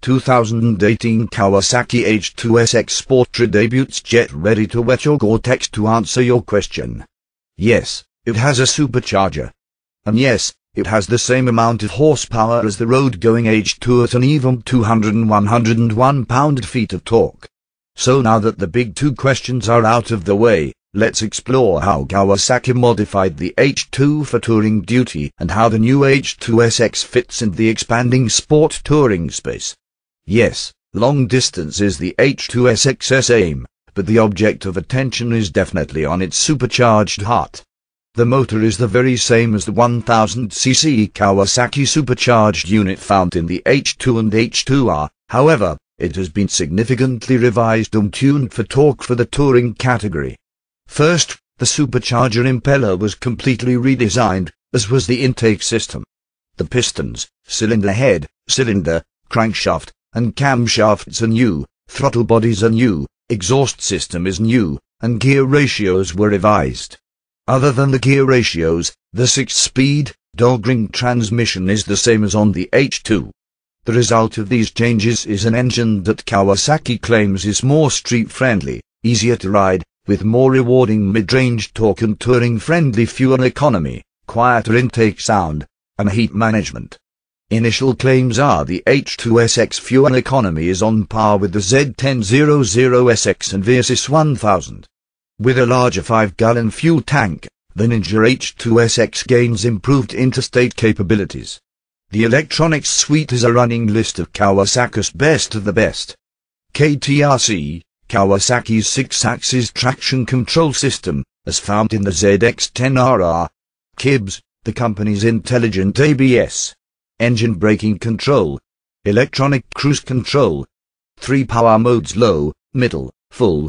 2018 Kawasaki H2SX Sportra debuts. Get ready to wet your Gore-Tex to answer your question. Yes, it has a supercharger. And yes, it has the same amount of horsepower as the road-going H2 at an even 200 and 101 pound-feet of torque. So now that the big two questions are out of the way, let's explore how Kawasaki modified the H2 for touring duty and how the new H2SX fits into the expanding sport touring space. Yes, long distance is the H2SX's aim, but the object of attention is definitely on its supercharged heart. The motor is the very same as the 1000cc Kawasaki-supercharged unit found in the H2 and H2R, however, it has been significantly revised and tuned for torque for the touring category. First, the supercharger impeller was completely redesigned, as was the intake system. The pistons, cylinder head, cylinder, crankshaft, and camshafts are new, throttle bodies are new, exhaust system is new, and gear ratios were revised. Other than the gear ratios, the 6-speed, dog-ring transmission is the same as on the H2. The result of these changes is an engine that Kawasaki claims is more street-friendly, easier to ride, with more rewarding mid-range torque and touring-friendly fuel economy, quieter intake sound, and heat management. Initial claims are the H2SX fuel economy is on par with the Z1000SX and Versys 1000. With a larger 5-gallon fuel tank, the Ninja H2SX gains improved interstate capabilities. The electronics suite is a running list of Kawasaki's best of the best. KTRC, Kawasaki's 6-axis traction control system, as found in the ZX-10RR. KIBS, the company's intelligent ABS. Engine braking control. Electronic cruise control. 3 power modes: low, middle, full.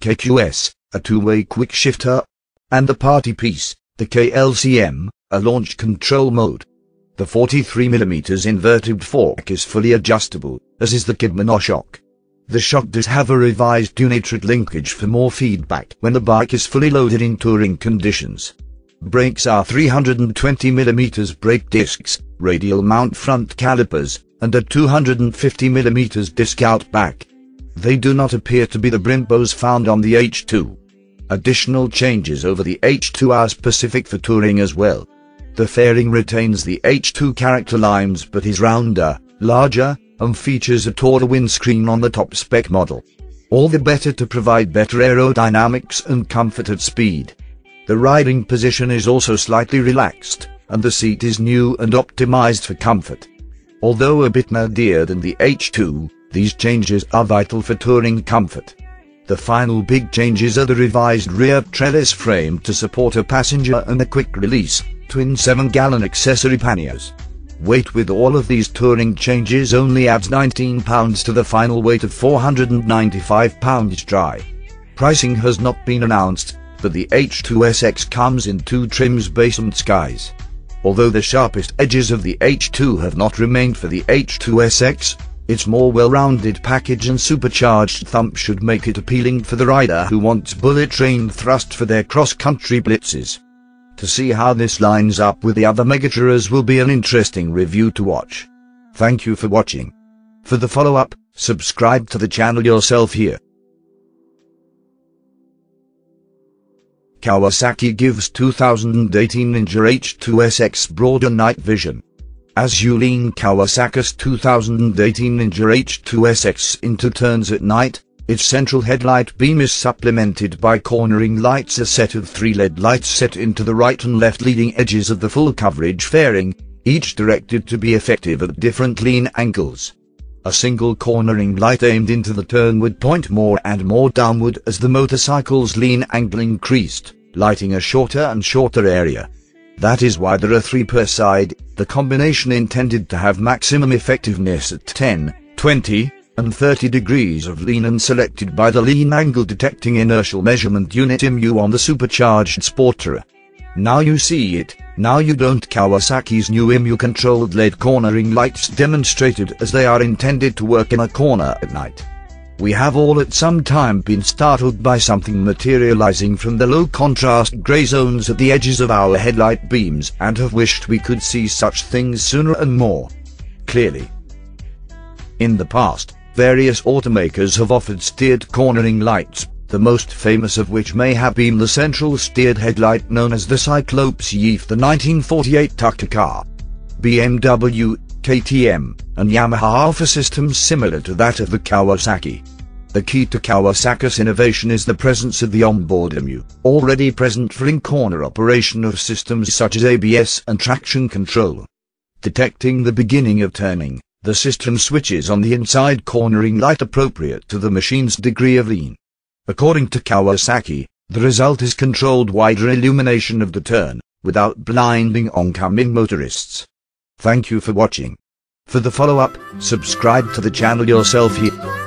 KQS, a 2-way quick shifter. And the party piece, the KLCM, a launch control mode. The 43mm inverted fork is fully adjustable, as is the KIB monoshock. The shock does have a revised unitrode linkage for more feedback when the bike is fully loaded in touring conditions. Brakes are 320mm brake discs, radial mount front calipers, and a 250mm disc out back. They do not appear to be the Brimbos found on the H2. Additional changes over the H2 are specific for touring as well. The fairing retains the H2 character lines but is rounder, larger, and features a taller windscreen on the top spec model. All the better to provide better aerodynamics and comfort at speed. The riding position is also slightly relaxed, and the seat is new and optimized for comfort. Although a bit nerdier than the H2, these changes are vital for touring comfort. The final big changes are the revised rear trellis frame to support a passenger and a quick-release, twin 7-gallon accessory panniers. Weight with all of these touring changes only adds 19 pounds to the final weight of 495 pounds dry. Pricing has not been announced, but the H2SX comes in 2 trims: base and skies. Although the sharpest edges of the H2 have not remained for the H2SX, its more well-rounded package and supercharged thump should make it appealing for the rider who wants bullet train thrust for their cross-country blitzes. To see how this lines up with the other Megatouras will be an interesting review to watch. Thank you for watching. For the follow-up, subscribe to the channel yourself here. Kawasaki gives 2018 Ninja H2SX broader night vision. As you lean Kawasaki's 2018 Ninja H2SX into turns at night, its central headlight beam is supplemented by cornering lights, a set of 3 LED lights set into the right and left leading edges of the full coverage fairing, each directed to be effective at different lean angles. A single cornering light aimed into the turn would point more and more downward as the motorcycle's lean angle increased, lighting a shorter and shorter area. That is why there are 3 per side, the combination intended to have maximum effectiveness at 10, 20, and 30 degrees of lean and selected by the lean angle detecting inertial measurement unit IMU on the supercharged Sportra. Now you see it, now you don't. Kawasaki's new IMU controlled LED cornering lights demonstrated as they are intended to work in a corner at night. We have all at some time been startled by something materializing from the low contrast gray zones at the edges of our headlight beams and have wished we could see such things sooner and more clearly. In the past, various automakers have offered steered cornering lights, the most famous of which may have been the central steered headlight known as the Cyclops EF, the 1948 Tucker car. BMW, KTM, and Yamaha offer systems similar to that of the Kawasaki. The key to Kawasaki's innovation is the presence of the onboard EMU, already present for in-corner operation of systems such as ABS and traction control. Detecting the beginning of turning, the system switches on the inside cornering light appropriate to the machine's degree of lean. According to Kawasaki, the result is controlled wider illumination of the turn, without blinding oncoming motorists. Thank you for watching. For the follow-up, subscribe to the channel yourself here.